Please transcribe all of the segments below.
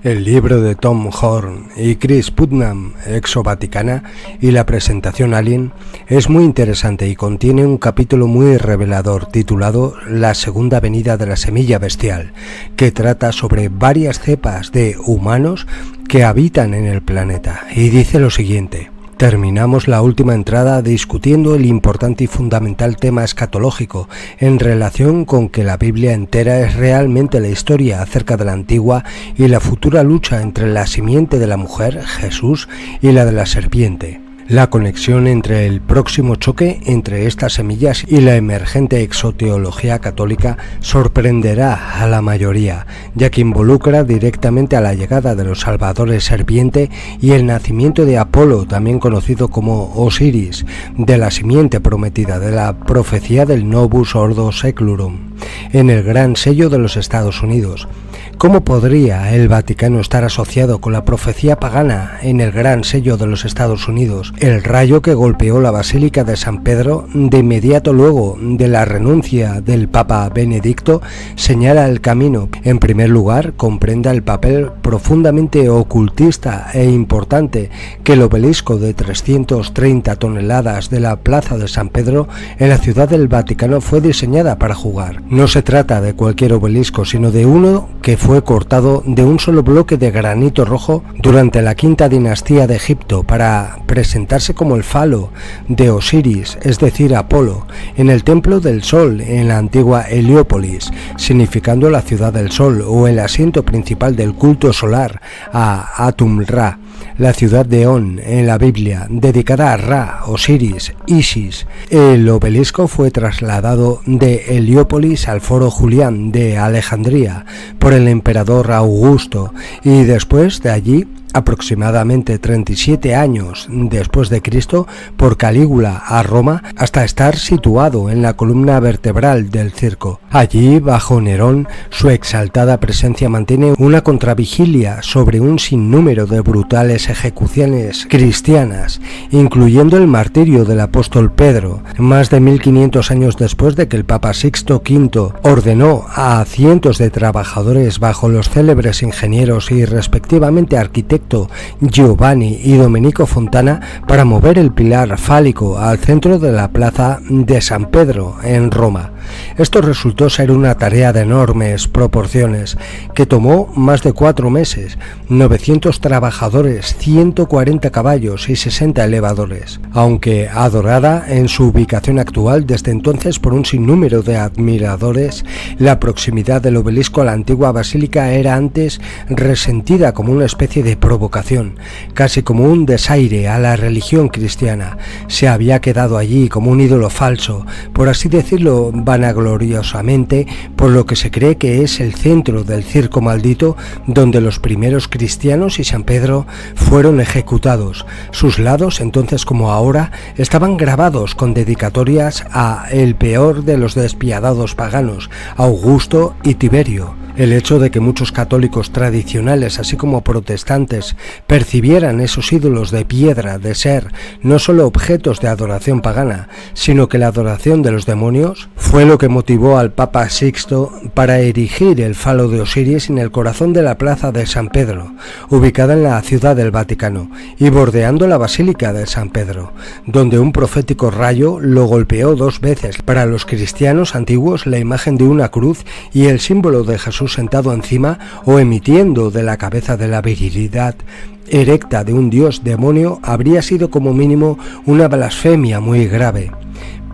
El libro de Tom Horn y Chris Putnam, Exo-Vaticana, y la presentación Alien es muy interesante y contiene un capítulo muy revelador titulado La segunda venida de la semilla bestial, que trata sobre varias cepas de humanos que habitan en el planeta, y dice lo siguiente: terminamos la última entrada discutiendo el importante y fundamental tema escatológico en relación con que la Biblia entera es realmente la historia acerca de la antigua y la futura lucha entre la simiente de la mujer, Jesús, y la de la serpiente. La conexión entre el próximo choque entre estas semillas y la emergente exoteología católica sorprenderá a la mayoría, ya que involucra directamente a la llegada de los salvadores serpiente y el nacimiento de Apolo, también conocido como Osiris, de la simiente prometida de la profecía del Novus Ordo Seclorum, en el gran sello de los Estados Unidos. ¿Cómo podría el Vaticano estar asociado con la profecía pagana en el gran sello de los Estados Unidos? El rayo que golpeó la Basílica de San Pedro de inmediato luego de la renuncia del Papa Benedicto señala el camino. En primer lugar, comprenda el papel profundamente ocultista e importante que el obelisco de 330 toneladas de la Plaza de San Pedro en la Ciudad del Vaticano fue diseñada para jugar. No se trata de cualquier obelisco, sino de uno que fue cortado de un solo bloque de granito rojo durante la quinta dinastía de Egipto para presentarse como el falo de Osiris, es decir, Apolo, en el Templo del Sol en la antigua Heliópolis, significando la ciudad del sol o el asiento principal del culto solar a Atum-Ra, la ciudad de On en la Biblia, dedicada a Ra, Osiris, Isis. El obelisco fue trasladado de Heliópolis al Foro Julián de Alejandría por el emperador Augusto y después de allí, aproximadamente 37 años después de Cristo, por Calígula a Roma, hasta estar situado en la columna vertebral del circo. Allí, bajo Nerón, su exaltada presencia mantiene una contravigilia sobre un sinnúmero de brutales ejecuciones cristianas, incluyendo el martirio del apóstol Pedro, más de 1500 años después de que el Papa Sixto V ordenó a cientos de trabajadores bajo los célebres ingenieros y respectivamente arquitectos Giovanni y Domenico Fontana para mover el pilar fálico al centro de la plaza de San Pedro en Roma. Esto resultó ser una tarea de enormes proporciones que tomó más de 4 meses, 900 trabajadores, 140 caballos y 60 elevadores, aunque adorada en su ubicación actual desde entonces por un sinnúmero de admiradores. La proximidad del obelisco a la antigua basílica era antes resentida como una especie de provocación, casi como un desaire a la religión cristiana. Se había quedado allí como un ídolo falso, por así decirlo vanagloriosamente, por lo que se cree que es el centro del circo maldito donde los primeros cristianos y San Pedro fueron ejecutados. Sus lados, entonces como ahora, estaban grabados con dedicatorias a el peor de los despiadados paganos, Augusto y Tiberio. El hecho de que muchos católicos tradicionales, así como protestantes, percibieran esos ídolos de piedra de ser no solo objetos de adoración pagana, sino que la adoración de los demonios, fue lo que motivó al Papa Sixto para erigir el falo de Osiris en el corazón de la Plaza de San Pedro, ubicada en la Ciudad del Vaticano y bordeando la Basílica de San Pedro, donde un profético rayo lo golpeó 2 veces. Para los cristianos antiguos, la imagen de una cruz y el símbolo de Jesús sentado encima o emitiendo de la cabeza de la virilidad erecta de un dios demonio habría sido como mínimo una blasfemia muy grave.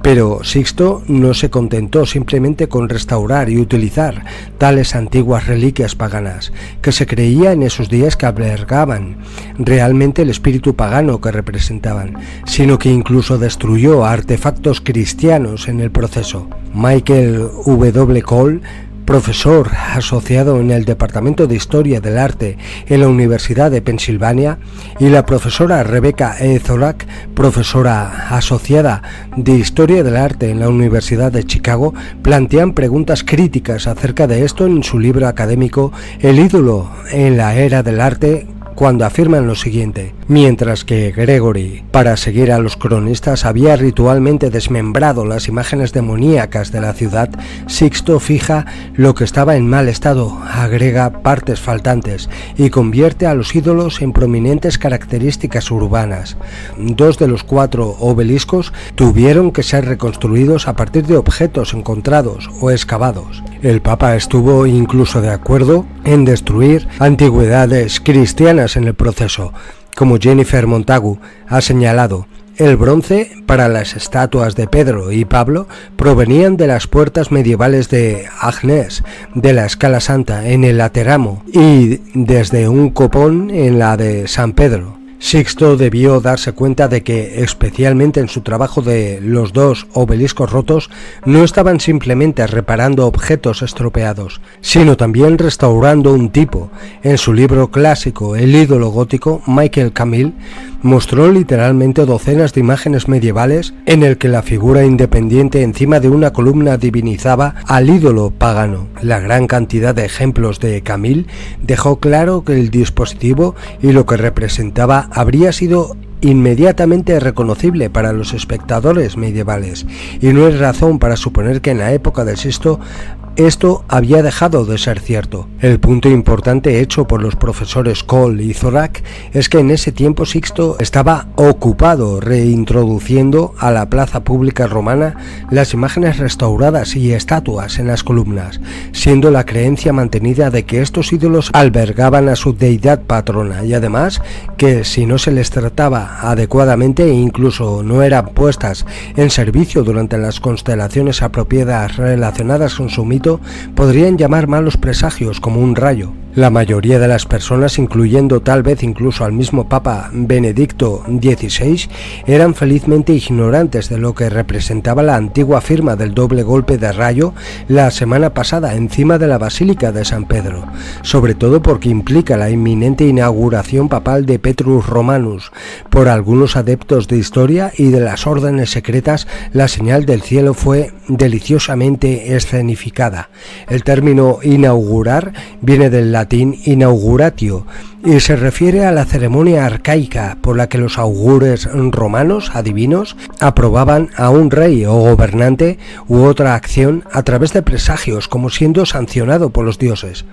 Pero Sixto no se contentó simplemente con restaurar y utilizar tales antiguas reliquias paganas, que se creía en esos días que albergaban realmente el espíritu pagano que representaban, sino que incluso destruyó artefactos cristianos en el proceso. Michael W. Cole, profesor asociado en el Departamento de Historia del Arte en la Universidad de Pensilvania, y la profesora Rebecca E. Zorak, profesora asociada de Historia del Arte en la Universidad de Chicago, plantean preguntas críticas acerca de esto en su libro académico El ídolo en la era del arte, cuando afirman lo siguiente: mientras que Gregory, para seguir a los cronistas, había ritualmente desmembrado las imágenes demoníacas de la ciudad, Sixto fija lo que estaba en mal estado, agrega partes faltantes y convierte a los ídolos en prominentes características urbanas. 2 de los 4 obeliscos tuvieron que ser reconstruidos a partir de objetos encontrados o excavados. El Papa estuvo incluso de acuerdo en destruir antigüedades cristianas en el proceso, como Jennifer Montagu ha señalado. El bronce para las estatuas de Pedro y Pablo provenían de las puertas medievales de Agnes, de la Escala Santa en el Lateramo y desde un copón en la de San Pedro. Sixto debió darse cuenta de que, especialmente en su trabajo de los 2 obeliscos rotos, no estaban simplemente reparando objetos estropeados, sino también restaurando un tipo. En su libro clásico El ídolo gótico, Michael Camille mostró literalmente docenas de imágenes medievales en el que la figura independiente encima de una columna divinizaba al ídolo pagano. La gran cantidad de ejemplos de Camille dejó claro que el dispositivo y lo que representaba habría sido inmediatamente reconocible para los espectadores medievales, y no hay razón para suponer que en la época de Sixto esto había dejado de ser cierto. El punto importante hecho por los profesores Cole y Zorak es que en ese tiempo Sixto estaba ocupado reintroduciendo a la plaza pública romana las imágenes restauradas y estatuas en las columnas, siendo la creencia mantenida de que estos ídolos albergaban a su deidad patrona, y además que si no se les trataba adecuadamente e incluso no eran puestas en servicio durante las constelaciones apropiadas relacionadas con su mito, podrían llamar malos presagios como un rayo. La mayoría de las personas, incluyendo tal vez incluso al mismo Papa Benedicto XVI, eran felizmente ignorantes de lo que representaba la antigua firma del doble golpe de rayo la semana pasada encima de la Basílica de San Pedro, sobre todo porque implica la inminente inauguración papal de Petrus Romanus. Por algunos adeptos de historia y de las órdenes secretas, la señal del cielo fue deliciosamente escenificada. El término inaugurar viene del latín inauguratio y se refiere a la ceremonia arcaica por la que los augures romanos, adivinos, aprobaban a un rey o gobernante u otra acción a través de presagios, como siendo sancionado por los dioses.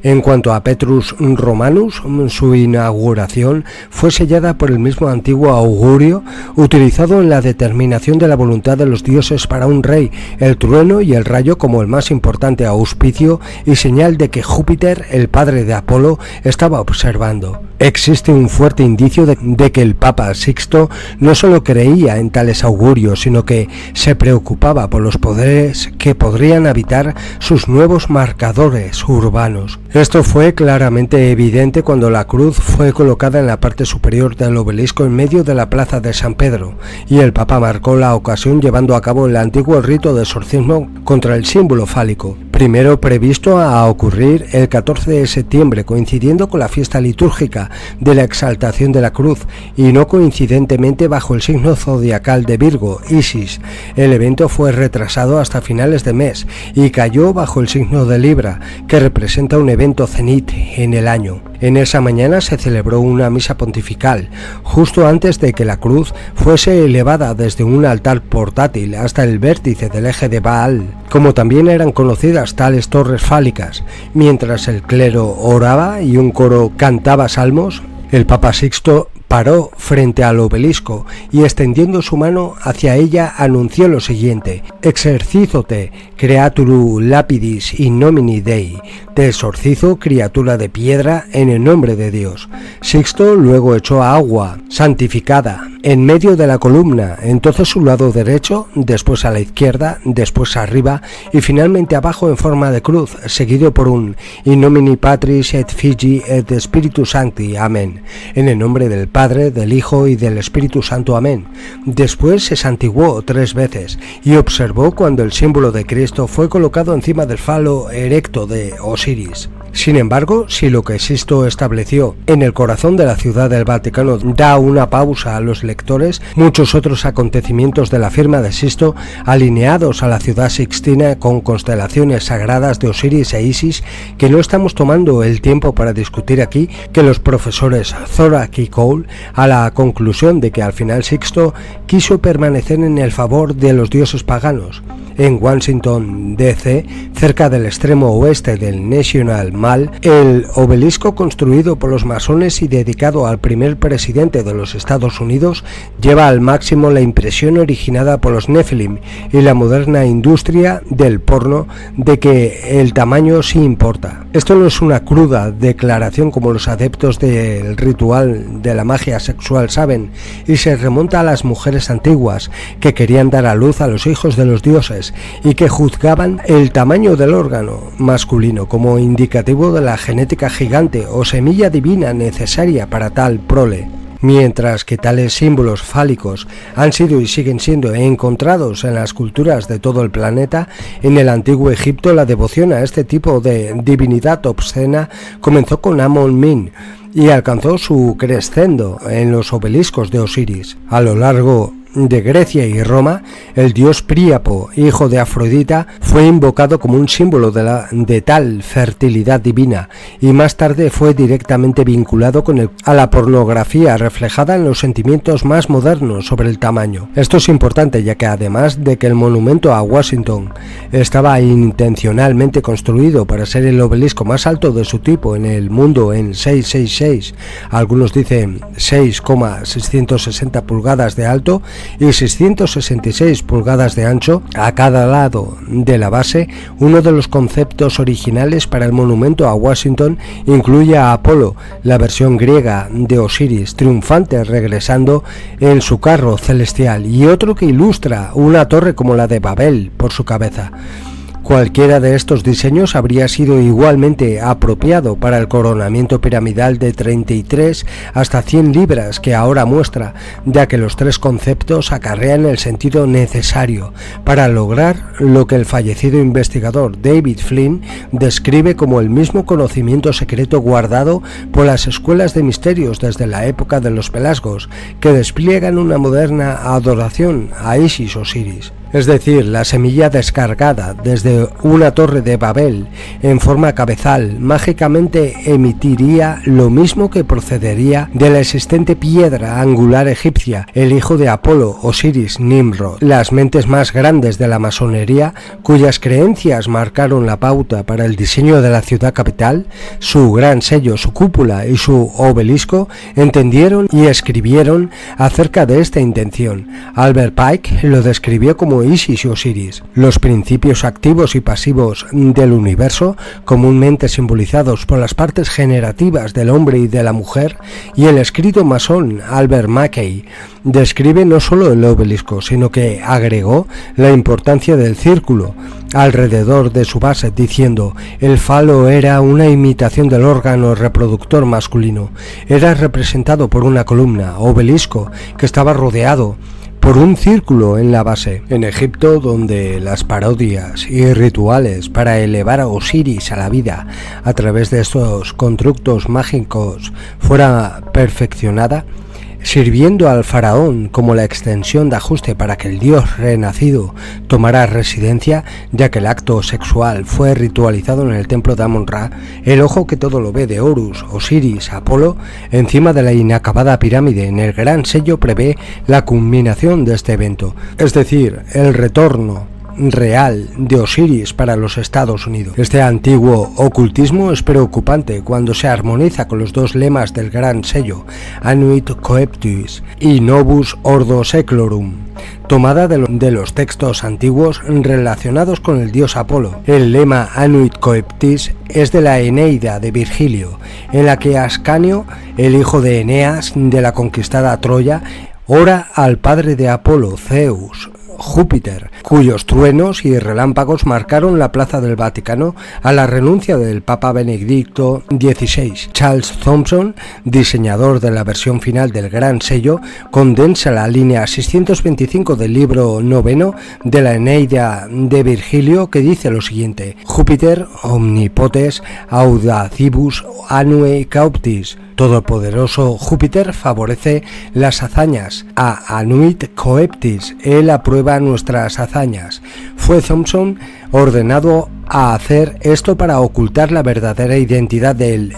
En cuanto a Petrus Romanus, su inauguración fue sellada por el mismo antiguo augurio utilizado en la determinación de la voluntad de los dioses para un rey, el trueno y el rayo como el más importante auspicio y señal de que Júpiter, el padre de Apolo, estaba observando. Existe un fuerte indicio de que el Papa Sixto no solo creía en tales augurios, sino que se preocupaba por los poderes que podrían habitar sus nuevos marcadores urbanos. Esto fue claramente evidente cuando la cruz fue colocada en la parte superior del obelisco en medio de la plaza de San Pedro, y el Papa marcó la ocasión llevando a cabo el antiguo rito de exorcismo contra el símbolo fálico, primero previsto a ocurrir el 14 de septiembre, coincidiendo con la fiesta litúrgica de la exaltación de la cruz, y no coincidentemente bajo el signo zodiacal de Virgo, Isis. El evento fue retrasado hasta finales de mes y cayó bajo el signo de Libra, que representa un evento cenit en el año. En esa mañana se celebró una misa pontifical, justo antes de que la cruz fuese elevada desde un altar portátil hasta el vértice del eje de Baal, como también eran conocidas tales torres fálicas. Mientras el clero oraba y un coro cantaba salmos, el Papa Sixto paró frente al obelisco y extendiendo su mano hacia ella anunció lo siguiente: Exercízote, creaturu lapidis in nomine Dei. Te exorcizo, criatura de piedra, en el nombre de Dios. Sixto luego echó agua santificada en medio de la columna, entonces su lado derecho, después a la izquierda, después arriba y finalmente abajo en forma de cruz, seguido por un In nomine Patris et Filii et Spiritus Sancti, amén, en el nombre del Padre, del Hijo y del Espíritu Santo, amén. Después se santiguó 3 veces y observó cuando el símbolo de Cristo fue colocado encima del falo erecto de Osiris. Sin embargo, si lo que Sisto estableció en el corazón de la ciudad del Vaticano da una pausa a los lectores, muchos otros acontecimientos de la firma de Sisto, alineados a la ciudad sixtina con constelaciones sagradas de Osiris e Isis, que no estamos tomando el tiempo para discutir aquí, que los profesores Thorak y Cole, a la conclusión de que al final Sixto quiso permanecer en el favor de los dioses paganos. En Washington, D.C., cerca del extremo oeste del National Mall, el obelisco construido por los masones y dedicado al primer presidente de los Estados Unidos lleva al máximo la impresión originada por los Nephilim y la moderna industria del porno de que el tamaño sí importa. Esto no es una cruda declaración como los adeptos del ritual de la magia sexual saben, y se remonta a las mujeres antiguas que querían dar a luz a los hijos de los dioses y que juzgaban el tamaño del órgano masculino como indicativo de la genética gigante o semilla divina necesaria para tal prole. Mientras que tales símbolos fálicos han sido y siguen siendo encontrados en las culturas de todo el planeta, en el antiguo Egipto la devoción a este tipo de divinidad obscena comenzó con Amon-Min y alcanzó su crescendo en los obeliscos de Osiris. A lo largo de Grecia y Roma, el dios Príapo, hijo de Afrodita, fue invocado como un símbolo de tal fertilidad divina, y más tarde fue directamente vinculado a la pornografía reflejada en los sentimientos más modernos sobre el tamaño. Esto es importante, ya que además de que el monumento a Washington estaba intencionalmente construido para ser el obelisco más alto de su tipo en el mundo en 666, algunos dicen 6,660 pulgadas de alto, y 666 pulgadas de ancho a cada lado de la base, uno de los conceptos originales para el monumento a Washington incluye a Apolo, la versión griega de Osiris, triunfante regresando en su carro celestial, y otro que ilustra una torre como la de Babel por su cabeza. Cualquiera de estos diseños habría sido igualmente apropiado para el coronamiento piramidal de 33 hasta 100 libras que ahora muestra, ya que los tres conceptos acarrean el sentido necesario para lograr lo que el fallecido investigador David Flynn describe como el mismo conocimiento secreto guardado por las escuelas de misterios desde la época de los Pelasgos, que despliegan una moderna adoración a Isis Osiris. Es decir, la semilla descargada desde una torre de Babel en forma cabezal mágicamente emitiría lo mismo que procedería de la existente piedra angular egipcia, el hijo de Apolo, Osiris, Nimrod, las mentes más grandes de la masonería, cuyas creencias marcaron la pauta para el diseño de la ciudad capital, su gran sello, su cúpula y su obelisco, entendieron y escribieron acerca de esta intención. Albert Pike lo describió como Isis y Osiris, los principios activos y pasivos del universo, comúnmente simbolizados por las partes generativas del hombre y de la mujer, y el escrito masón Albert Mackey describe no solo el obelisco, sino que agregó la importancia del círculo alrededor de su base, diciendo: el falo era una imitación del órgano reproductor masculino, era representado por una columna, obelisco, que estaba rodeado por un círculo en la base. En Egipto, donde las parodias y rituales para elevar a Osiris a la vida a través de estos constructos mágicos fuera perfeccionada, sirviendo al faraón como la extensión de ajuste para que el dios renacido tomara residencia, ya que el acto sexual fue ritualizado en el templo de Amon-Ra, el ojo que todo lo ve de Horus, Osiris, Apolo, encima de la inacabada pirámide en el gran sello prevé la culminación de este evento, es decir, el retorno real de Osiris para los Estados Unidos. Este antiguo ocultismo es preocupante cuando se armoniza con los dos lemas del gran sello, Anuit Coeptis y Novus Ordo Seclorum, tomada de los textos antiguos relacionados con el dios Apolo. El lema Anuit Coeptis es de la Eneida de Virgilio, en la que Ascanio, el hijo de Eneas de la conquistada Troya, ora al padre de Apolo, Zeus, Júpiter, cuyos truenos y relámpagos marcaron la plaza del Vaticano a la renuncia del Papa Benedicto XVI. Charles Thomson, diseñador de la versión final del Gran Sello, condensa la línea 625 del libro noveno de la Eneida de Virgilio, que dice lo siguiente: Júpiter omnipotens audacibus annue cauptis. Todopoderoso Júpiter favorece las hazañas, a annuit coeptis, él aprueba nuestras hazañas. Fue Thomson ordenado a hacer esto para ocultar la verdadera identidad del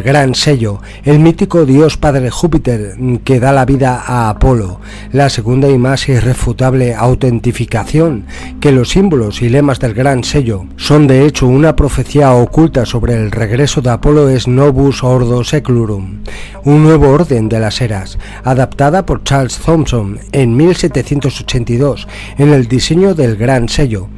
Gran Sello, el mítico dios padre Júpiter que da la vida a Apolo. La segunda y más irrefutable autentificación que los símbolos y lemas del Gran Sello son de hecho una profecía oculta sobre el regreso de Apolo es Novus Ordo Seclorum, un nuevo orden de las eras, adaptada por Charles Thomson en 1782 en el diseño del Gran Sello.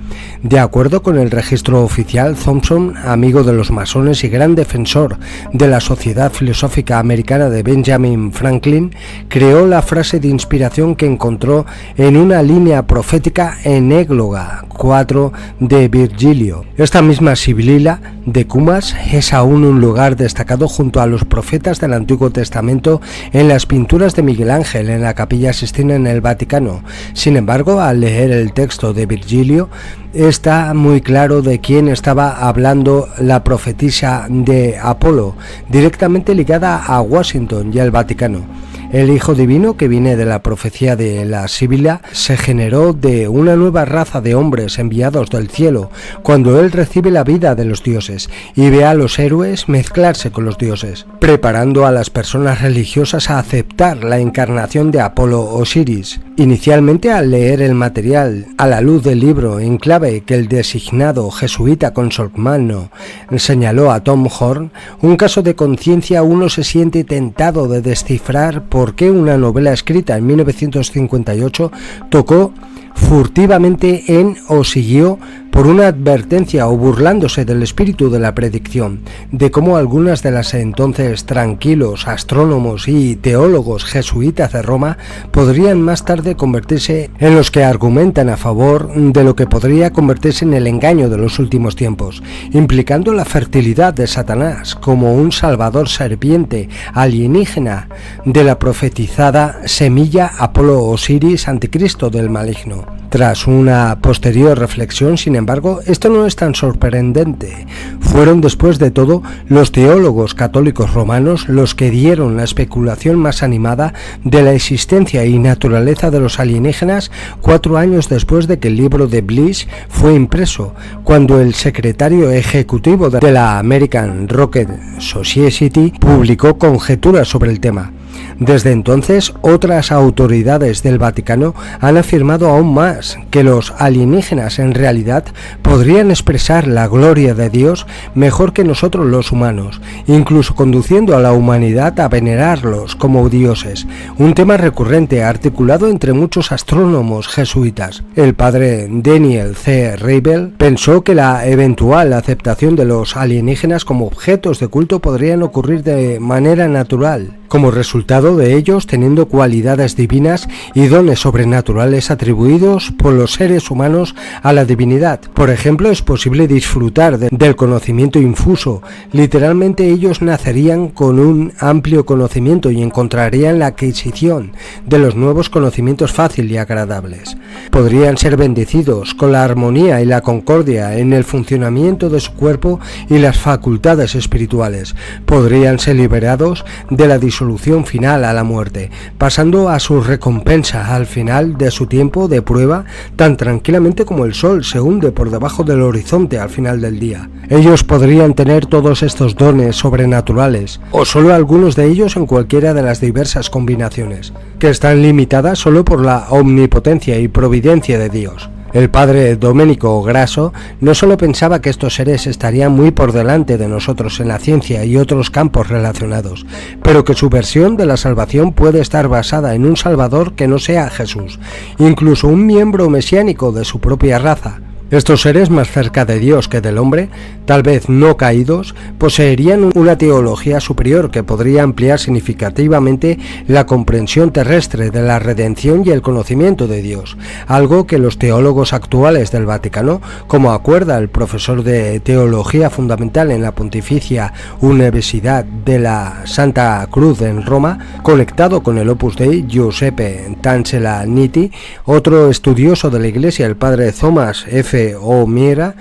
De acuerdo con el registro oficial, Thomson, amigo de los masones y gran defensor de la Sociedad Filosófica Americana de Benjamin Franklin, creó la frase de inspiración que encontró en una línea profética en Égloga 4 de Virgilio. Esta misma Sibilila de Cumas es aún un lugar destacado junto a los profetas del Antiguo Testamento en las pinturas de Miguel Ángel en la Capilla Sixtina en el Vaticano. Sin embargo, al leer el texto de Virgilio, está muy claro de quién estaba hablando la profetisa de Apolo, directamente ligada a Washington y al Vaticano. El Hijo Divino, que viene de la profecía de la Sibila, se generó de una nueva raza de hombres enviados del cielo, cuando él recibe la vida de los dioses y ve a los héroes mezclarse con los dioses, preparando a las personas religiosas a aceptar la encarnación de Apolo Osiris. Inicialmente, al leer el material a la luz del libro en clave que el designado jesuita consormano señaló a Tom Horn, un caso de conciencia, uno se siente tentado de descifrar por qué una novela escrita en 1958 tocó furtivamente en o siguió por una advertencia o burlándose del espíritu de la predicción, de cómo algunas de las entonces tranquilos astrónomos y teólogos jesuitas de Roma podrían más tarde convertirse en los que argumentan a favor de lo que podría convertirse en el engaño de los últimos tiempos, implicando la fertilidad de Satanás como un salvador serpiente alienígena de la profetizada semilla Apolo Osiris anticristo del maligno. Tras una posterior reflexión, sin embargo, esto no es tan sorprendente. Fueron después de todo los teólogos católicos romanos los que dieron la especulación más animada de la existencia y naturaleza de los alienígenas 4 años después de que el libro de Bliss fue impreso, cuando el secretario ejecutivo de la American Rocket Society publicó conjeturas sobre el tema. Desde entonces, otras autoridades del Vaticano han afirmado aún más que los alienígenas en realidad podrían expresar la gloria de Dios mejor que nosotros los humanos, incluso conduciendo a la humanidad a venerarlos como dioses, un tema recurrente articulado entre muchos astrónomos jesuitas. El padre Daniel C. Reibel pensó que la eventual aceptación de los alienígenas como objetos de culto podrían ocurrir de manera natural, como resultado de ellos teniendo cualidades divinas y dones sobrenaturales atribuidos por los seres humanos a la divinidad. Por ejemplo, es posible disfrutar del conocimiento infuso. Literalmente ellos nacerían con un amplio conocimiento y encontrarían la adquisición de los nuevos conocimientos fácil y agradables. Podrían ser bendecidos con la armonía y la concordia en el funcionamiento de su cuerpo y las facultades espirituales. Podrían ser liberados de la disolución final a la muerte, pasando a su recompensa al final de su tiempo de prueba tan tranquilamente como el sol se hunde por debajo del horizonte al final del día. Ellos podrían tener todos estos dones sobrenaturales, o solo algunos de ellos en cualquiera de las diversas combinaciones, que están limitadas solo por la omnipotencia y providencia de Dios. El padre Domenico Grasso no solo pensaba que estos seres estarían muy por delante de nosotros en la ciencia y otros campos relacionados, pero que su versión de la salvación puede estar basada en un Salvador que no sea Jesús, incluso un miembro mesiánico de su propia raza. Estos seres más cerca de Dios que del hombre, tal vez no caídos, poseerían una teología superior que podría ampliar significativamente la comprensión terrestre de la redención y el conocimiento de Dios, algo que los teólogos actuales del Vaticano, como acuerda el profesor de Teología Fundamental en la Pontificia Universidad de la Santa Cruz en Roma, conectado con el Opus Dei, Giuseppe Tancelaniti, otro estudioso de la Iglesia, el padre Thomas F. O'Meara,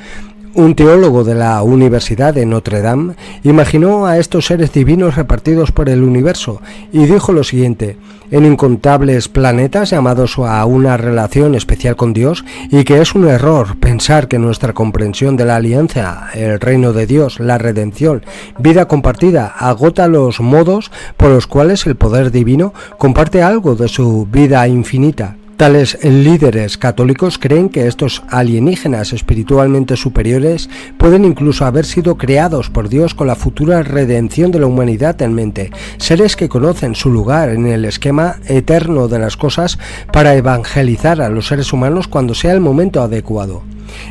un teólogo de la Universidad de Notre Dame, imaginó a estos seres divinos repartidos por el universo y dijo lo siguiente: en incontables planetas llamados a una relación especial con Dios, y que es un error pensar que nuestra comprensión de la alianza, el reino de Dios, la redención, vida compartida, agota los modos por los cuales el poder divino comparte algo de su vida infinita. Tales líderes católicos creen que estos alienígenas espiritualmente superiores pueden incluso haber sido creados por Dios con la futura redención de la humanidad en mente, seres que conocen su lugar en el esquema eterno de las cosas para evangelizar a los seres humanos cuando sea el momento adecuado.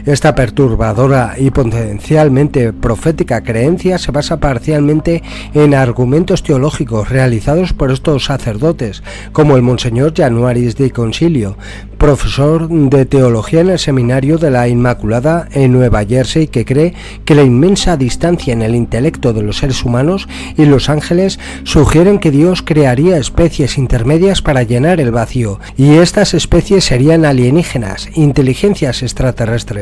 Esta perturbadora y potencialmente profética creencia se basa parcialmente en argumentos teológicos realizados por estos sacerdotes, como el Monseñor Januaris de Concilio, profesor de teología en el Seminario de la Inmaculada en Nueva Jersey, que cree que la inmensa distancia en el intelecto de los seres humanos y los ángeles sugieren que Dios crearía especies intermedias para llenar el vacío, y estas especies serían alienígenas, inteligencias extraterrestres.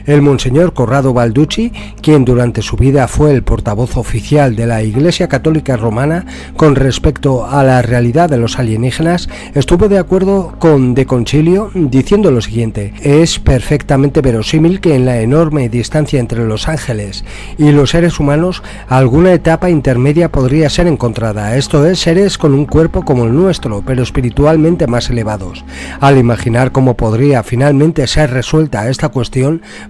El Monseñor Corrado Balducci, quien durante su vida fue el portavoz oficial de la Iglesia Católica Romana con respecto a la realidad de los alienígenas, estuvo de acuerdo con De Concilio diciendo lo siguiente: es perfectamente verosímil que en la enorme distancia entre los ángeles y los seres humanos alguna etapa intermedia podría ser encontrada, esto es, seres con un cuerpo como el nuestro, pero espiritualmente más elevados. Al imaginar cómo podría finalmente ser resuelta esta cuestión,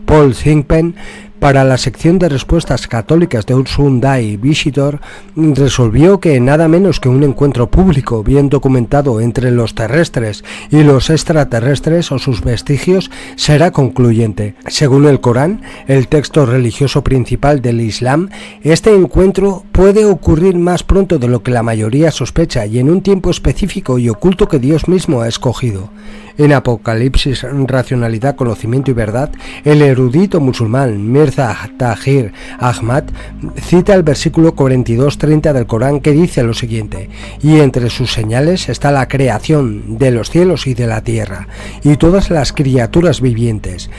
Paul Thigpen, para la sección de respuestas católicas de Sunday Visitor, resolvió que nada menos que un encuentro público bien documentado entre los terrestres y los extraterrestres o sus vestigios será concluyente. Según el Corán, el texto religioso principal del Islam, este encuentro puede ocurrir más pronto de lo que la mayoría sospecha y en un tiempo específico y oculto que Dios mismo ha escogido. En Apocalipsis, Racionalidad, Conocimiento y Verdad, el erudito musulmán Mirza Tahir Ahmad cita el versículo 42-30 del Corán, que dice lo siguiente: y entre sus señales está la creación de los cielos y de la tierra, y todas las criaturas vivientes.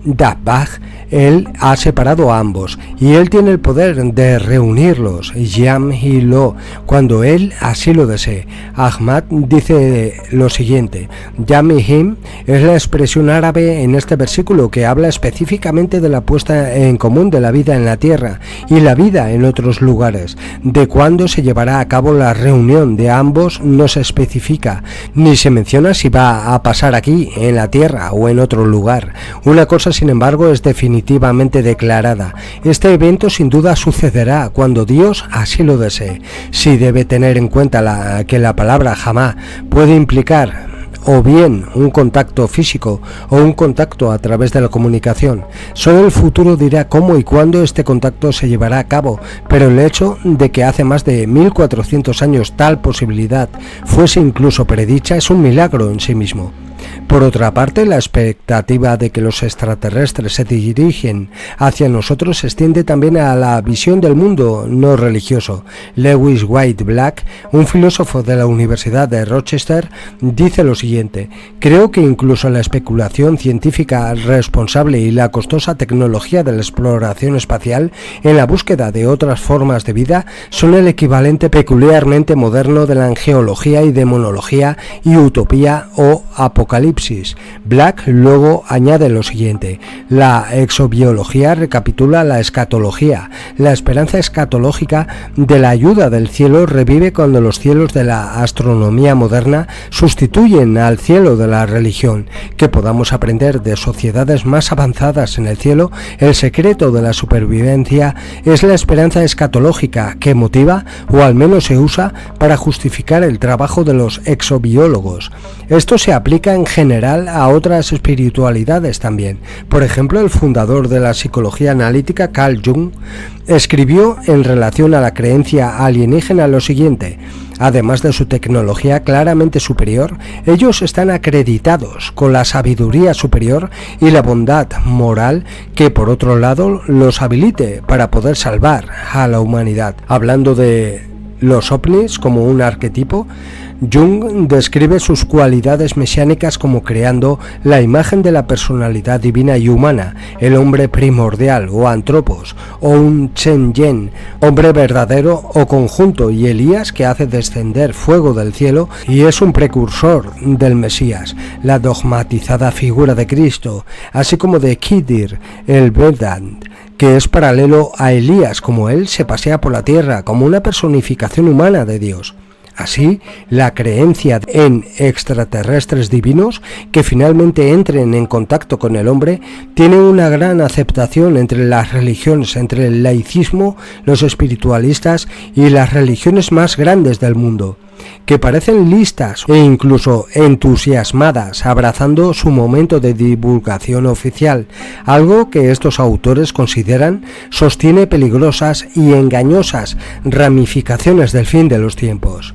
Dabbagh, él ha separado a ambos, y él tiene el poder de reunirlos, Yam y Lo, cuando él así lo desee. Ahmad dice lo siguiente: Yam y Him es la expresión árabe en este versículo que habla específicamente de la puesta en común de la vida en la tierra y la vida en otros lugares. De cuándo se llevará a cabo la reunión de ambos no se especifica, ni se menciona si va a pasar aquí, en la tierra o en otro lugar. Una cosa, sin embargo, es definitivamente declarada: este evento sin duda sucederá cuando Dios así lo desee. Si debe tener en cuenta que la palabra jamá puede implicar o bien un contacto físico o un contacto a través de la comunicación. Solo el futuro dirá cómo y cuándo este contacto se llevará a cabo, pero el hecho de que hace más de 1400 años tal posibilidad fuese incluso predicha es un milagro en sí mismo. Por otra parte, la expectativa de que los extraterrestres se dirigen hacia nosotros se extiende también a la visión del mundo no religioso. Lewis White Black, un filósofo de la Universidad de Rochester, dice lo siguiente: creo que incluso la especulación científica responsable y la costosa tecnología de la exploración espacial en la búsqueda de otras formas de vida son el equivalente peculiarmente moderno de la angeología y demonología y utopía o apocalipsis. Black luego añade lo siguiente: la exobiología recapitula la escatología. La esperanza escatológica de la ayuda del cielo revive cuando los cielos de la astronomía moderna sustituyen al cielo de la religión. Que podamos aprender de sociedades más avanzadas en el cielo, el secreto de la supervivencia es la esperanza escatológica que motiva, o al menos se usa, para justificar el trabajo de los exobiólogos. Esto se aplica en general general a otras espiritualidades también. Por ejemplo, el fundador de la psicología analítica, Carl Jung, escribió en relación a la creencia alienígena lo siguiente: además de su tecnología claramente superior, ellos están acreditados con la sabiduría superior y la bondad moral que, por otro lado, los habilite para poder salvar a la humanidad. Hablando de los ovnis como un arquetipo, Jung describe sus cualidades mesiánicas como creando la imagen de la personalidad divina y humana, el hombre primordial o antropos, o un Chen-yen, hombre verdadero o conjunto, y Elías, que hace descender fuego del cielo y es un precursor del Mesías, la dogmatizada figura de Cristo, así como de Khidir, el Vedant, que es paralelo a Elías, como él se pasea por la tierra como una personificación humana de Dios. Así, la creencia en extraterrestres divinos que finalmente entren en contacto con el hombre tiene una gran aceptación entre las religiones, entre el laicismo, los espiritualistas y las religiones más grandes del mundo, que parecen listas e incluso entusiasmadas, abrazando su momento de divulgación oficial, algo que estos autores consideran sostiene peligrosas y engañosas ramificaciones del fin de los tiempos.